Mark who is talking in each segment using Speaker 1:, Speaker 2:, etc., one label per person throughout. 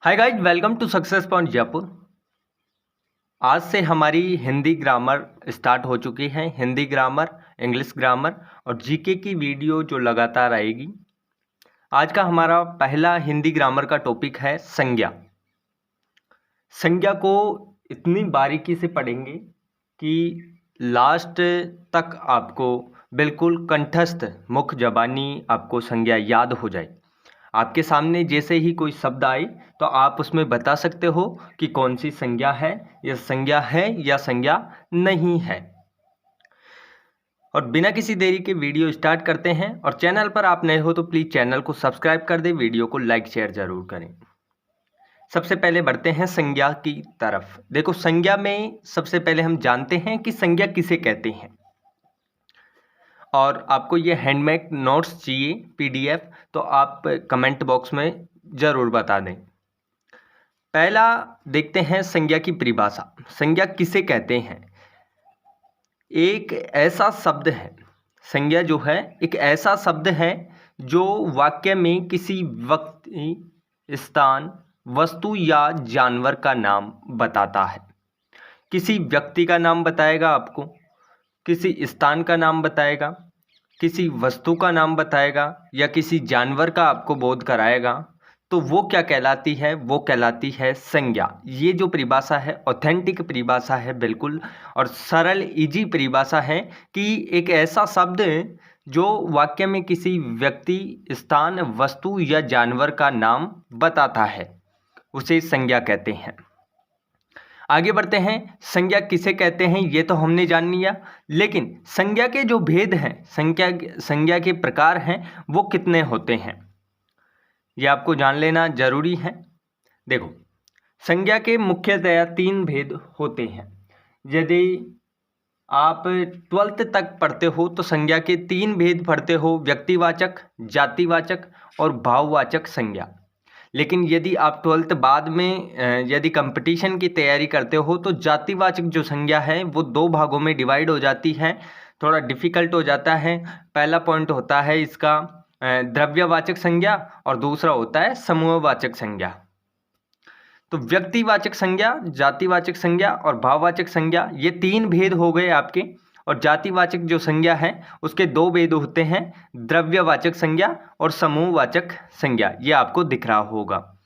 Speaker 1: Hi guys, welcome to success point Jaipur. आज से हमारी हिंदी ग्रामर स्टार्ट हो चुकी है। हिंदी ग्रामर, इंग्लिश ग्रामर और जीके की वीडियो जो लगातार आएगी। आज का हमारा पहला हिंदी ग्रामर का टॉपिक है संज्ञा। संज्ञा को इतनी बारीकी से पढ़ेंगे कि लास्ट तक आपको बिल्कुल कंठस्थ मुख जबानी आपको संज्ञा याद हो जाए। आपके सामने जैसे ही कोई शब्द आए तो आप उसमें बता सकते हो कि कौन सी संज्ञा है, यह संज्ञा है या संज्ञा नहीं है। और बिना किसी देरी के वीडियो स्टार्ट करते हैं। और चैनल पर आप नए हो तो प्लीज़ चैनल को सब्सक्राइब कर दें, वीडियो को लाइक शेयर जरूर करें। सबसे पहले बढ़ते हैं संज्ञा की तरफ। देखो, संज्ञा में सबसे पहले हम जानते हैं कि संज्ञा किसे कहते हैं। और आपको ये हैंडमेड नोट्स चाहिए पीडीएफ तो आप कमेंट बॉक्स में ज़रूर बता दें। पहला देखते हैं संज्ञा की परिभाषा। संज्ञा किसे कहते हैं? एक ऐसा शब्द है, संज्ञा जो है एक ऐसा शब्द है जो वाक्य में किसी व्यक्ति, स्थान, वस्तु या जानवर का नाम बताता है। किसी व्यक्ति का नाम बताएगा आपको, किसी स्थान का नाम बताएगा, किसी वस्तु का नाम बताएगा या किसी जानवर का आपको बोध कराएगा, तो वो क्या कहलाती है? वो कहलाती है संज्ञा। ये जो परिभाषा है ऑथेंटिक परिभाषा है बिल्कुल, और सरल इजी परिभाषा है कि एक ऐसा शब्द जो वाक्य में किसी व्यक्ति, स्थान, वस्तु या जानवर का नाम बताता है, उसे संज्ञा कहते हैं। आगे बढ़ते हैं। संज्ञा किसे कहते हैं ये तो हमने जान लिया, लेकिन संज्ञा के जो भेद हैं, संज्ञा के प्रकार हैं, वो कितने होते हैं ये आपको जान लेना जरूरी है। देखो, संज्ञा के मुख्यतया 3 भेद होते हैं। यदि आप 12th तक पढ़ते हो तो संज्ञा के 3 भेद पढ़ते हो: व्यक्तिवाचक, जातिवाचक और भाववाचक संज्ञा। लेकिन यदि आप 12th बाद में यदि कंपटीशन की तैयारी करते हो तो जातिवाचक जो संज्ञा है वो 2 भागों में डिवाइड हो जाती है, थोड़ा डिफ़िकल्ट हो जाता है। पहला पॉइंट होता है इसका द्रव्यवाचक संज्ञा और दूसरा होता है समूहवाचक संज्ञा। तो व्यक्तिवाचक संज्ञा, जातिवाचक संज्ञा और भाववाचक संज्ञा, ये 3 भेद हो गए आपके। और जातिवाचक जो संज्ञा है उसके 2 भेद होते हैं: द्रव्यवाचक संज्ञा और समूहवाचक संज्ञा। ये आपको दिख रहा होगा।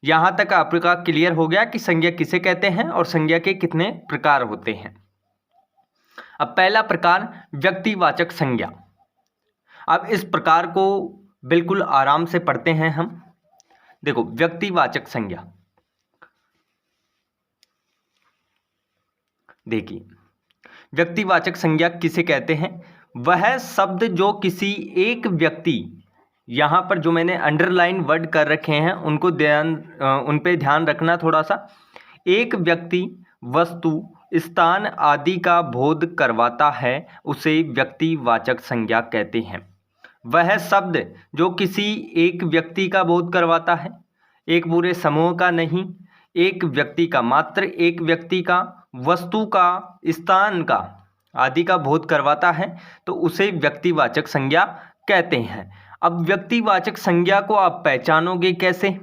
Speaker 1: यहाँ तक आपका क्लियर हो गया कि संज्ञा किसे कहते हैं और संज्ञा के कितने प्रकार होते हैं। अब पहला प्रकार व्यक्तिवाचक संज्ञा। अब इस प्रकार को बिल्कुल आराम से पढ़ते हैं हम। देखो, व्यक्तिवाचक संज्ञा देखिए, व्यक्तिवाचक संज्ञा किसे कहते हैं? वह शब्द जो किसी एक व्यक्ति, यहाँ पर जो मैंने अंडरलाइन वर्ड कर रखे हैं उन पे ध्यान रखना थोड़ा सा। एक व्यक्ति, वस्तु, स्थान आदि का बोध करवाता है, उसे व्यक्तिवाचक संज्ञा कहते हैं। वह शब्द जो किसी एक व्यक्ति का बोध करवाता है, एक पूरे समूह का नहीं, एक व्यक्ति का, मात्र एक व्यक्ति का, वस्तु का, स्थान का आदि का बोध करवाता है, तो उसे व्यक्तिवाचक संज्ञा कहते हैं। अब व्यक्तिवाचक संज्ञा को आप पहचानोगे कैसे?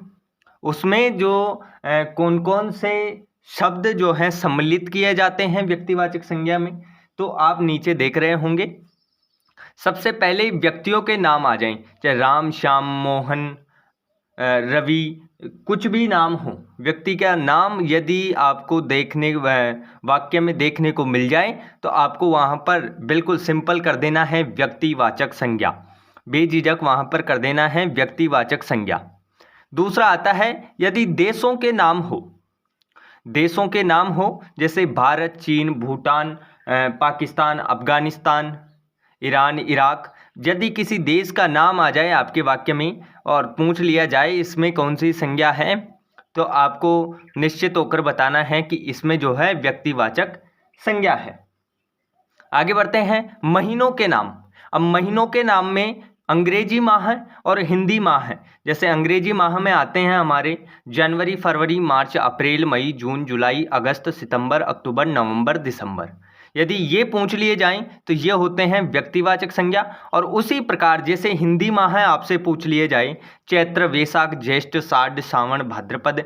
Speaker 1: उसमें जो कौन कौन से शब्द जो हैं सम्मिलित किए जाते हैं व्यक्तिवाचक संज्ञा में, तो आप नीचे देख रहे होंगे। सबसे पहले व्यक्तियों के नाम आ जाएं, चाहे राम, श्याम, मोहन, रवि, कुछ भी नाम हो। व्यक्ति का नाम यदि आपको वाक्य में देखने को मिल जाए तो आपको वहाँ पर बिल्कुल सिंपल कर देना है व्यक्तिवाचक संज्ञा, बेझिझक वहाँ पर कर देना है व्यक्तिवाचक संज्ञा। दूसरा आता है यदि देशों के नाम हो। देशों के नाम हो जैसे भारत, चीन, भूटान, पाकिस्तान, अफगानिस्तान, ईरान, इराक। यदि किसी देश का नाम आ जाए आपके वाक्य में और पूछ लिया जाए इसमें कौन सी संज्ञा है, तो आपको निश्चित होकर बताना है कि इसमें जो है व्यक्तिवाचक संज्ञा है। आगे बढ़ते हैं। महीनों के नाम। अब महीनों के नाम में अंग्रेजी माह और हिंदी माह। जैसे अंग्रेजी माह में आते हैं हमारे जनवरी, फरवरी, मार्च, अप्रैल, मई, जून, जुलाई, अगस्त, सितंबर, अक्टूबर, नवंबर, दिसंबर। यदि ये पूछ लिए जाएं तो ये होते हैं व्यक्तिवाचक संज्ञा। और उसी प्रकार जैसे हिंदी माह है आपसे पूछ लिए जाए चैत्र वैशाख ज्येष्ठ साढ़ सावन भाद्रपद,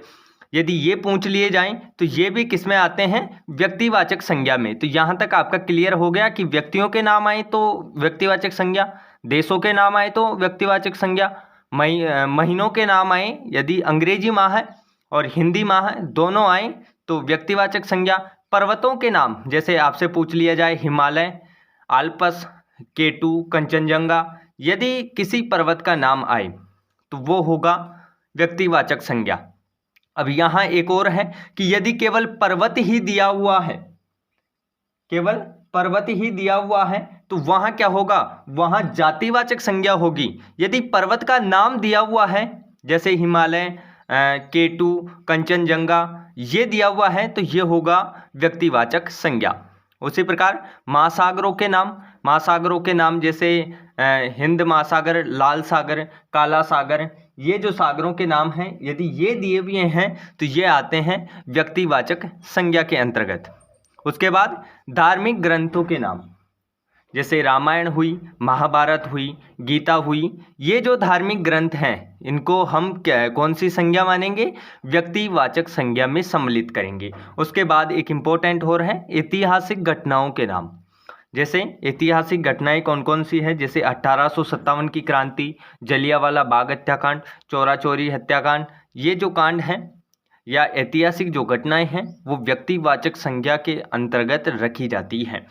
Speaker 1: यदि ये पूछ लिए जाएं तो ये भी किस में आते हैं, व्यक्तिवाचक संज्ञा में। तो यहाँ तक आपका क्लियर हो गया कि व्यक्तियों के नाम आए तो व्यक्तिवाचक संज्ञा, देशों के नाम आए तो व्यक्तिवाचक संज्ञा, महीनों के नाम आए यदि अंग्रेजी माह है और हिंदी माह है दोनों आए तो व्यक्तिवाचक संज्ञा। पर्वतों के नाम जैसे आपसे पूछ लिया जाए हिमालय, आल्पस, केटू, कंचनजंगा, यदि किसी पर्वत का नाम आए तो वो होगा व्यक्तिवाचक संज्ञा। अब यहाँ एक और है कि यदि केवल पर्वत ही दिया हुआ है, केवल पर्वत ही दिया हुआ है तो वहां क्या होगा, वहां जातिवाचक संज्ञा होगी। यदि पर्वत का नाम दिया हुआ है जैसे हिमालय, केटू, कंचनजंगा ये दिया हुआ है तो ये होगा व्यक्तिवाचक संज्ञा। उसी प्रकार महासागरों के नाम जैसे हिंद महासागर, लाल सागर, काला सागर, ये जो सागरों के नाम हैं यदि ये दिए हुए हैं तो ये आते हैं व्यक्तिवाचक संज्ञा के अंतर्गत। उसके बाद धार्मिक ग्रंथों के नाम जैसे रामायण हुई, महाभारत हुई, गीता हुई, ये जो धार्मिक ग्रंथ हैं इनको हम कौन सी संज्ञा मानेंगे, व्यक्तिवाचक संज्ञा में सम्मिलित करेंगे। उसके बाद एक इम्पोर्टेंट और है ऐतिहासिक घटनाओं के नाम। जैसे ऐतिहासिक घटनाएं कौन कौन सी है, जैसे 1857 की क्रांति, जलियांवाला बाग हत्याकांड, चौरा चौरी हत्याकांड, ये जो कांड हैं या ऐतिहासिक जो घटनाएं हैं वो व्यक्तिवाचक संज्ञा के अंतर्गत रखी जाती हैं।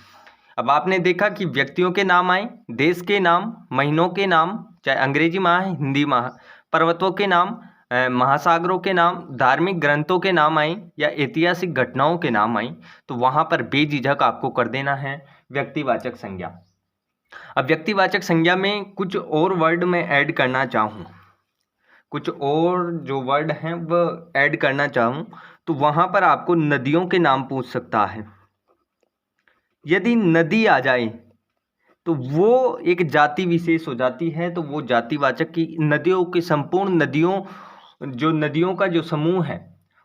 Speaker 1: अब आपने देखा कि व्यक्तियों के नाम आए, देश के नाम, महीनों के नाम चाहे अंग्रेजी माह है हिंदी माह, पर्वतों के नाम, महासागरों के नाम, धार्मिक ग्रंथों के नाम आए या ऐतिहासिक घटनाओं के नाम आए तो वहाँ पर बेझिझक आपको कर देना है व्यक्तिवाचक संज्ञा। अब व्यक्तिवाचक संज्ञा में कुछ और वर्ड मैं ऐड करना चाहूँ, कुछ और जो वर्ड हैं वह ऐड करना चाहूँ तो वहाँ पर आपको नदियों के नाम पूछ सकता है। यदि नदी आ जाए तो वो एक जाति विशेष हो जाती है, तो वो जातिवाचक की नदियों की संपूर्ण नदियों का जो समूह है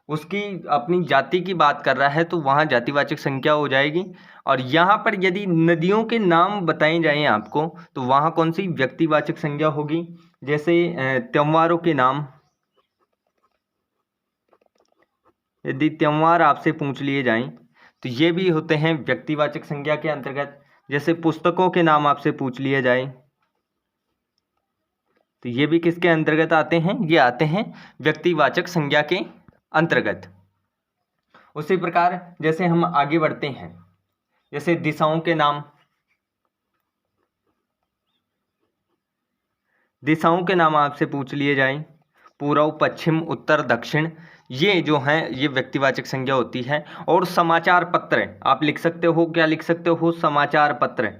Speaker 1: उसकी अपनी जाति की बात कर रहा है तो वहाँ जातिवाचक संज्ञा हो जाएगी। और यहाँ पर यदि नदियों के नाम बताए जाएं आपको तो वहाँ कौन सी व्यक्तिवाचक संज्ञा होगी, जैसे त्योहारों के नाम, यदि त्योहार आपसे पूछ लिए जाएं तो ये भी होते हैं व्यक्तिवाचक संज्ञा के अंतर्गत। जैसे पुस्तकों के नाम आपसे पूछ लिए जाए तो ये भी किसके अंतर्गत आते हैं, ये आते हैं व्यक्तिवाचक संज्ञा के अंतर्गत। उसी प्रकार जैसे हम आगे बढ़ते हैं, जैसे दिशाओं के नाम, दिशाओं के नाम आपसे पूछ लिए जाएं, पूर्व, पश्चिम, उत्तर, दक्षिण, ये जो हैं ये व्यक्तिवाचक संज्ञा होती है। और समाचार पत्र आप लिख सकते हो, क्या लिख सकते हो, समाचार पत्र।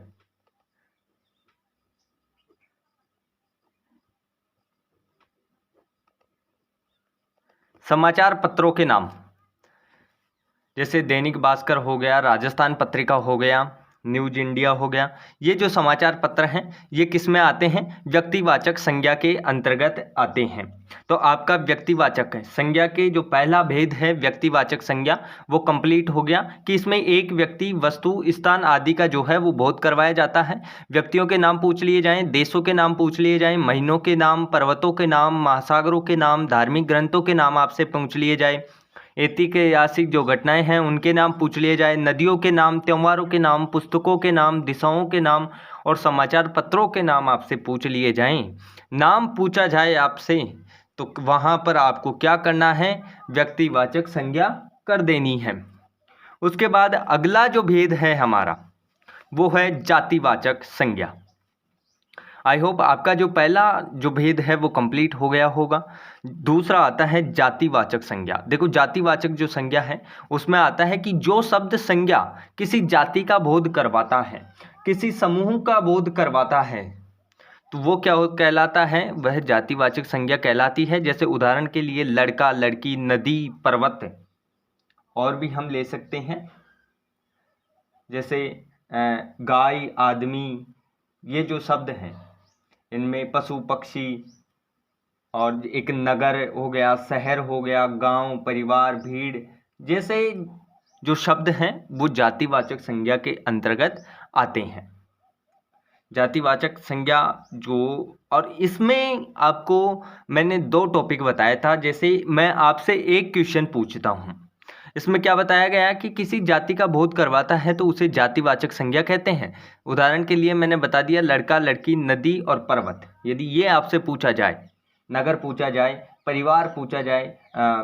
Speaker 1: समाचार पत्रों के नाम जैसे दैनिक भास्कर हो गया, राजस्थान पत्रिका हो गया, न्यूज इंडिया हो गया, ये जो समाचार पत्र हैं ये किस में आते हैं, व्यक्तिवाचक संज्ञा के अंतर्गत आते हैं। तो आपका व्यक्तिवाचक है संज्ञा के जो पहला भेद है व्यक्तिवाचक संज्ञा वो कंप्लीट हो गया कि इसमें एक व्यक्ति, वस्तु, स्थान आदि का जो है वो बोध करवाया जाता है। व्यक्तियों के नाम पूछ लिए जाएं, देशों के नाम पूछ लिए जाएं, महीनों के नाम, पर्वतों के नाम, महासागरों के नाम, धार्मिक ग्रंथों के नाम आपसे पूछ लिए जाए, ऐतिहासिक जो घटनाएं हैं उनके नाम पूछ लिए जाए, नदियों के नाम, त्योहारों के नाम, पुस्तकों के नाम, दिशाओं के नाम और समाचार पत्रों के नाम आपसे पूछ लिए जाएं। नाम पूछा जाए आपसे तो वहाँ पर आपको क्या करना है, व्यक्तिवाचक संज्ञा कर देनी है। उसके बाद अगला जो भेद है हमारा वो है जातिवाचक संज्ञा। आई होप आपका जो पहला जो भेद है वो कंप्लीट हो गया होगा। दूसरा आता है जातिवाचक संज्ञा। देखो जातिवाचक जो संज्ञा है उसमें आता है कि जो शब्द संज्ञा किसी जाति का बोध करवाता है, किसी समूह का बोध करवाता है तो वो क्या कहलाता है, वह जातिवाचक संज्ञा कहलाती है। जैसे उदाहरण के लिए लड़का, लड़की, नदी, पर्वत, और भी हम ले सकते हैं जैसे गाय, आदमी, ये जो शब्द हैं इनमें पशु, पक्षी, और एक नगर हो गया, शहर हो गया, गांव, परिवार, भीड़, जैसे जो शब्द हैं वो जातिवाचक संज्ञा के अंतर्गत आते हैं। जातिवाचक संज्ञा जो, और इसमें आपको मैंने 2 टॉपिक बताया था। जैसे मैं आपसे एक क्वेश्चन पूछता हूँ, इसमें क्या बताया गया कि किसी जाति का बोध करवाता है तो उसे जातिवाचक संज्ञा कहते हैं। उदाहरण के लिए मैंने बता दिया लड़का, लड़की, नदी और पर्वत। यदि ये आपसे पूछा जाए, नगर पूछा जाए, परिवार पूछा जाए,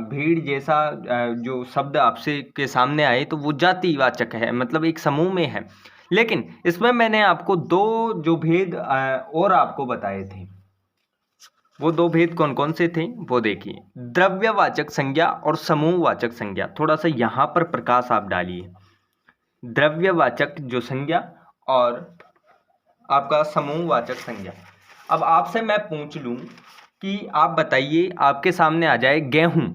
Speaker 1: भीड़ जैसा जो शब्द आपसे के सामने आए तो वो जातिवाचक है, मतलब एक समूह में है। लेकिन इसमें मैंने आपको 2 जो भेद और आपको बताए थे, वो 2 भेद कौन कौन से थे वो देखिए। द्रव्यवाचक संज्ञा और समूहवाचक संज्ञा। थोड़ा सा यहाँ पर प्रकाश आप डालिए। द्रव्यवाचक जो संज्ञा और आपका समूहवाचक संज्ञा। अब आपसे मैं पूछ लूं कि आप बताइए, आपके सामने आ जाए गेहूं,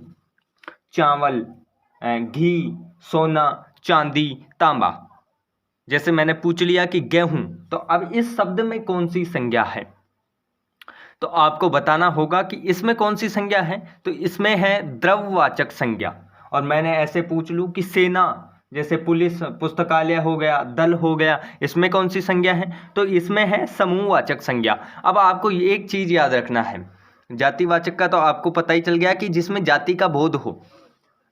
Speaker 1: चावल, घी, सोना, चांदी, तांबा। जैसे मैंने पूछ लिया कि गेहूं, तो अब इस शब्द में कौन सी संज्ञा है, तो आपको बताना होगा कि इसमें कौन सी संज्ञा है। तो इसमें है द्रव्यवाचक संज्ञा। और मैंने ऐसे पूछ लूं कि सेना, जैसे पुलिस, पुस्तकालय हो गया, दल हो गया, इसमें कौन सी संज्ञा है, तो इसमें है समूहवाचक संज्ञा। अब आपको एक चीज याद रखना है, जातिवाचक का तो आपको पता ही चल गया कि जिसमें जाति का बोध हो,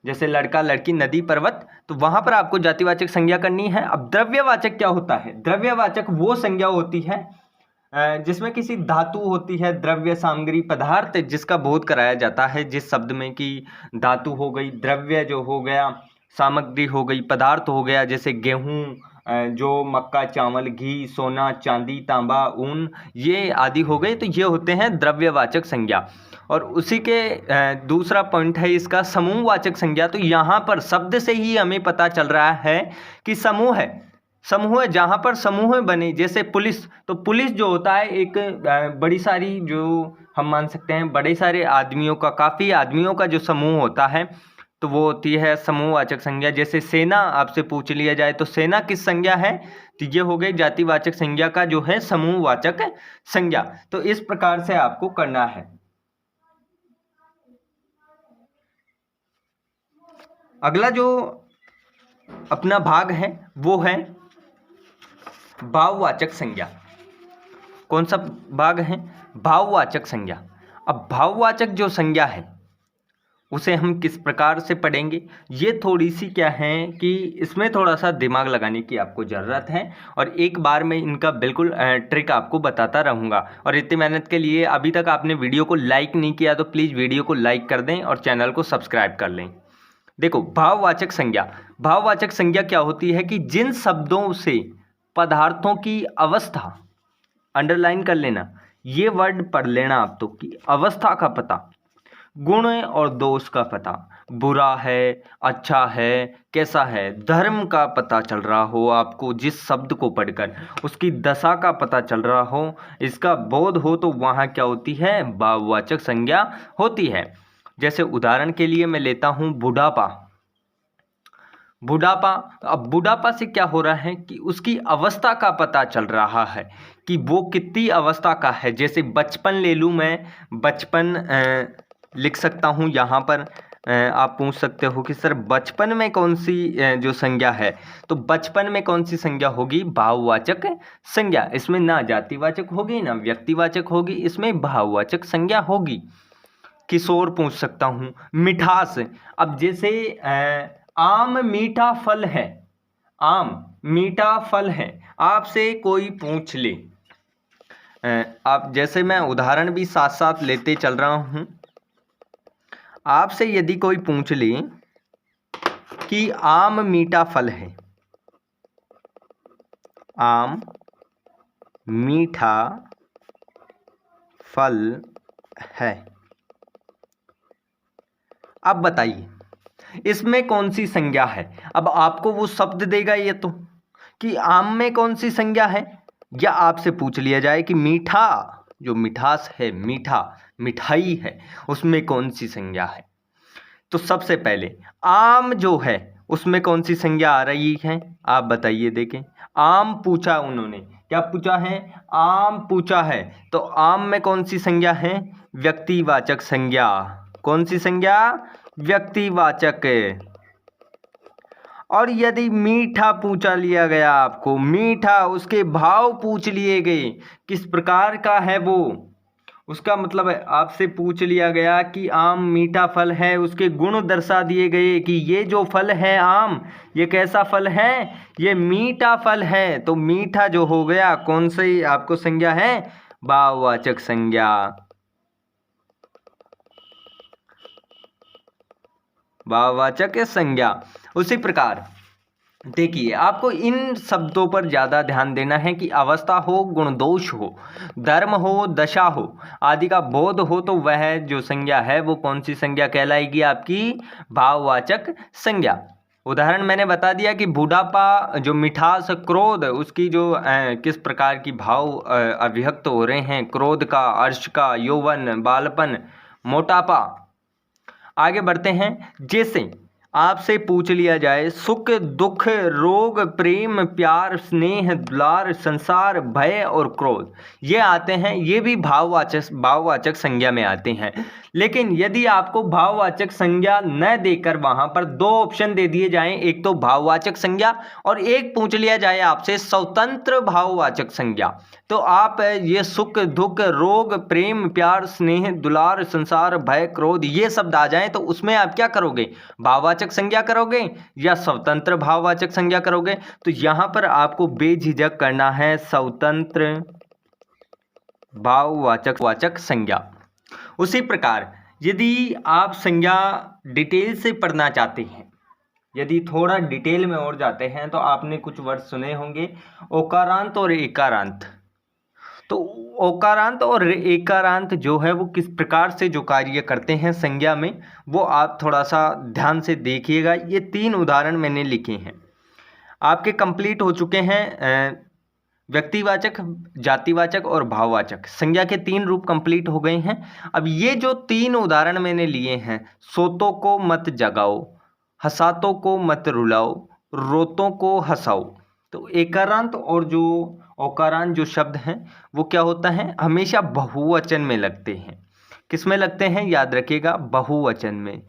Speaker 1: जैसे लड़का, लड़की, नदी, पर्वत, तो वहां पर आपको जातिवाचक संज्ञा करनी है। अब द्रव्यवाचक क्या होता है? द्रव्यवाचक वो संज्ञा होती है जिसमें किसी धातु होती है, द्रव्य, सामग्री, पदार्थ जिसका बोध कराया जाता है जिस शब्द में, कि धातु हो गई, द्रव्य जो हो गया, सामग्री हो गई, पदार्थ हो गया, जैसे गेहूं, जो मक्का, चावल, घी, सोना, चांदी, तांबा, ऊन, ये आदि हो गए, तो ये होते हैं द्रव्यवाचक संज्ञा। और उसी के दूसरा पॉइंट है इसका समूहवाचक संज्ञा। तो यहाँ पर शब्द से ही हमें पता चल रहा है कि समूह है। समूह है, जहाँ पर समूह बने, जैसे पुलिस, तो पुलिस जो होता है एक बड़ी सारी, जो हम मान सकते हैं बड़े सारे आदमियों का, काफ़ी आदमियों का जो समूह होता है, तो वो होती है समूहवाचक संज्ञा। जैसे सेना आपसे पूछ लिया जाए तो सेना किस संज्ञा है, तो ये हो गई जातिवाचक संज्ञा का जो है समूहवाचक संज्ञा। तो इस प्रकार से आपको करना है। अगला जो अपना भाग है वो है भाववाचक संज्ञा। कौन सा भाग है? भाववाचक संज्ञा। अब भाववाचक जो संज्ञा है उसे हम किस प्रकार से पढ़ेंगे, ये थोड़ी सी क्या है कि इसमें थोड़ा सा दिमाग लगाने की आपको ज़रूरत है। और एक बार मैं इनका बिल्कुल ट्रिक आपको बताता रहूँगा। और इतनी मेहनत के लिए अभी तक आपने वीडियो को लाइक नहीं किया तो प्लीज़ वीडियो को लाइक कर दें और चैनल को सब्सक्राइब कर लें। देखो, भाववाचक संज्ञा। भाववाचक संज्ञा क्या होती है कि जिन शब्दों से पदार्थों की अवस्था, अंडरलाइन कर लेना, ये वर्ड पढ़ लेना आप तो, कि अवस्था का पता, गुण और दोष का पता, बुरा है, अच्छा है, कैसा है, धर्म का पता चल रहा हो आपको जिस शब्द को पढ़कर, उसकी दशा का पता चल रहा हो, इसका बोध हो, तो वहाँ क्या होती है? भाववाचक संज्ञा होती है। जैसे उदाहरण के लिए मैं लेता हूँ बुढ़ापा। बुढ़ापा, अब बुढ़ापा से क्या हो रहा है कि उसकी अवस्था का पता चल रहा है कि वो कितनी अवस्था का है। जैसे बचपन ले लूँ मैं, बचपन लिख सकता हूँ यहाँ पर। आप पूछ सकते हो कि सर बचपन में कौन सी जो संज्ञा है, तो बचपन में कौन सी संज्ञा होगी? भाववाचक संज्ञा। इसमें ना जातिवाचक होगी ना व्यक्तिवाचक होगी, इसमें भाववाचक संज्ञा होगी। किशोर पूछ सकता हूँ। मिठास, अब जैसे आम मीठा फल है, आम मीठा फल है, आपसे कोई पूछ ले, आप जैसे मैं उदाहरण भी साथ साथ लेते चल रहा हूँ, आपसे यदि कोई पूछ ले कि आम मीठा फल है, आम मीठा फल है, अब बताइए इसमें कौन सी संज्ञा है? अब आपको वो शब्द देगा ये तो, कि आम में कौन सी संज्ञा है, या आपसे पूछ लिया जाए कि मीठा, जो मिठास है, मीठा, मिठाई है, उसमें कौन सी संज्ञा है। तो सबसे पहले आम जो है उसमें कौन सी संज्ञा आ रही है, आप बताइए। देखें, आम पूछा उन्होंने, क्या पूछा है? आम पूछा है, तो आम में कौन सी संज्ञा है? व्यक्तिवाचक संज्ञा। कौन सी संज्ञा? व्यक्तिवाचक। और यदि मीठा पूछा लिया गया, आपको मीठा उसके भाव पूछ लिए गए, किस प्रकार का है वो, उसका मतलब है आपसे पूछ लिया गया कि आम मीठा फल है, उसके गुण दर्शा दिए गए कि ये जो फल है आम, ये कैसा फल है, ये मीठा फल है। तो मीठा जो हो गया कौन सी आपको संज्ञा है, भाववाचक संज्ञा, भाववाचक संज्ञा। उसी प्रकार देखिए, आपको इन शब्दों पर ज़्यादा ध्यान देना है कि अवस्था हो, गुण दोष हो, धर्म हो, दशा हो, आदि का बोध हो, तो वह जो संज्ञा है वो कौन सी संज्ञा कहलाएगी, आपकी भाववाचक संज्ञा। उदाहरण मैंने बता दिया कि बुढ़ापा, जो मिठास, क्रोध, उसकी जो किस प्रकार की भाव अभिव्यक्त हो रहे हैं, क्रोध का, हर्ष का, यौवन, बालपन, मोटापा। आगे बढ़ते हैं। जैसे आपसे पूछ लिया जाए सुख, दुख, रोग, प्रेम, प्यार, स्नेह, दुलार, संसार, भय और क्रोध, ये आते हैं, ये भी भाववाचक संज्ञा में आते हैं। लेकिन यदि आपको भाववाचक संज्ञा न देकर वहां पर दो ऑप्शन दे दिए जाएं, एक तो भाववाचक संज्ञा और एक पूछ लिया जाए आपसे स्वतंत्र भाववाचक संज्ञा, तो आप ये सुख, दुख, रोग, प्रेम, प्यार, स्नेह, दुलार, संसार, भय, क्रोध, ये शब्द आ जाएं, तो उसमें आप क्या करोगे, भाववाचक संज्ञा करोगे या स्वतंत्र भाववाचक संज्ञा करोगे। तो यहां पर आपको बेझिझक करना है स्वतंत्र भाववाचक संज्ञा। उसी प्रकार यदि आप संज्ञा डिटेल से पढ़ना चाहते हैं, यदि थोड़ा डिटेल में और जाते हैं, तो आपने कुछ वर्ड सुने होंगे, ओकारांत और एकारांत। तो ओकारांत और एकारांत जो है वो किस प्रकार से जो कार्य करते हैं संज्ञा में, वो आप थोड़ा सा ध्यान से देखिएगा। ये 3 उदाहरण मैंने लिखे हैं, आपके कंप्लीट हो चुके हैं। व्यक्तिवाचक, जातिवाचक और भाववाचक संज्ञा के 3 रूप कंप्लीट हो गए हैं। अब ये जो 3 उदाहरण मैंने लिए हैं, सोतों को मत जगाओ, हंसातों को मत रुलाओ, रोतों को हंसाओ। तो एकारांत और जो ओकारांत जो शब्द हैं वो क्या होता है, हमेशा बहुवचन में लगते हैं। किस में लगते हैं, याद रखिएगा, बहुवचन में।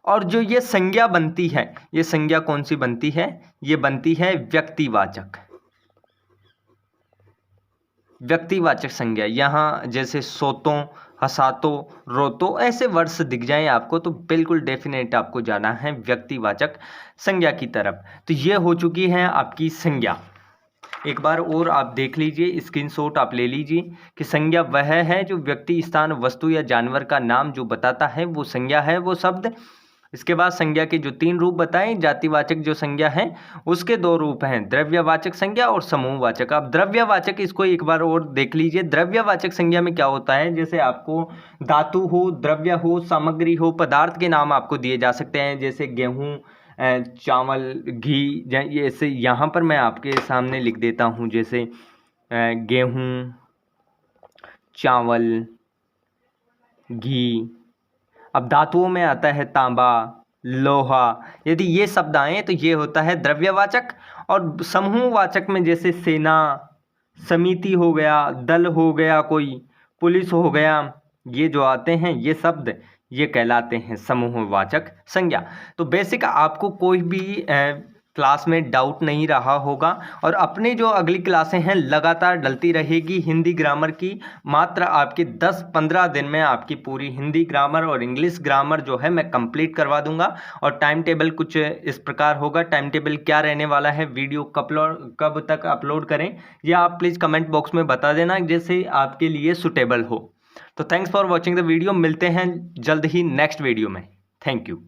Speaker 1: और जो ये संज्ञा बनती है, ये संज्ञा कौन सी बनती है, ये बनती है व्यक्तिवाचक, व्यक्तिवाचक संज्ञा। यहाँ जैसे सोतों, हंसातों, रोतों, ऐसे वर्ड्स दिख जाएं आपको, तो बिल्कुल डेफिनेट आपको जाना है व्यक्तिवाचक संज्ञा की तरफ। तो ये हो चुकी है आपकी संज्ञा। एक बार और आप देख लीजिए, स्क्रीनशॉट आप ले लीजिए कि संज्ञा वह है जो व्यक्ति, स्थान, वस्तु या जानवर का नाम जो बताता है वो संज्ञा है, वो शब्द। इसके बाद संज्ञा के जो 3 रूप बताएं, जातिवाचक जो संज्ञा है उसके 2 रूप हैं, द्रव्यवाचक संज्ञा और समूहवाचक। आप द्रव्यवाचक इसको एक बार और देख लीजिए। द्रव्यवाचक संज्ञा में क्या होता है, जैसे आपको धातु हो, द्रव्य हो, सामग्री हो, पदार्थ के नाम आपको दिए जा सकते हैं, जैसे गेहूँ, चावल, घी। जैसे यहाँ पर मैं आपके सामने लिख देता हूँ, जैसे गेहूँ, चावल, घी। अब धातुओं में आता है तांबा, लोहा। यदि ये शब्द आए तो ये होता है द्रव्यवाचक। और समूहवाचक में जैसे सेना, समिति हो गया, दल हो गया, कोई पुलिस हो गया, ये जो आते हैं ये शब्द, ये कहलाते हैं समूहवाचक संज्ञा। तो बेसिक आपको कोई भी क्लास में डाउट नहीं रहा होगा, और अपने जो अगली क्लासें हैं लगातार डलती रहेगी हिंदी ग्रामर की। मात्र आपके 10-15 दिन में आपकी पूरी हिंदी ग्रामर और इंग्लिश ग्रामर जो है मैं कंप्लीट करवा दूंगा। और टाइम टेबल कुछ इस प्रकार होगा। टाइम टेबल क्या रहने वाला है, वीडियो कब तक अपलोड करें, यह आप प्लीज़ कमेंट बॉक्स में बता देना, जैसे आपके लिए सुटेबल हो। तो thanks for watching the video. मिलते हैं जल्द ही नेक्स्ट वीडियो में। Thank you.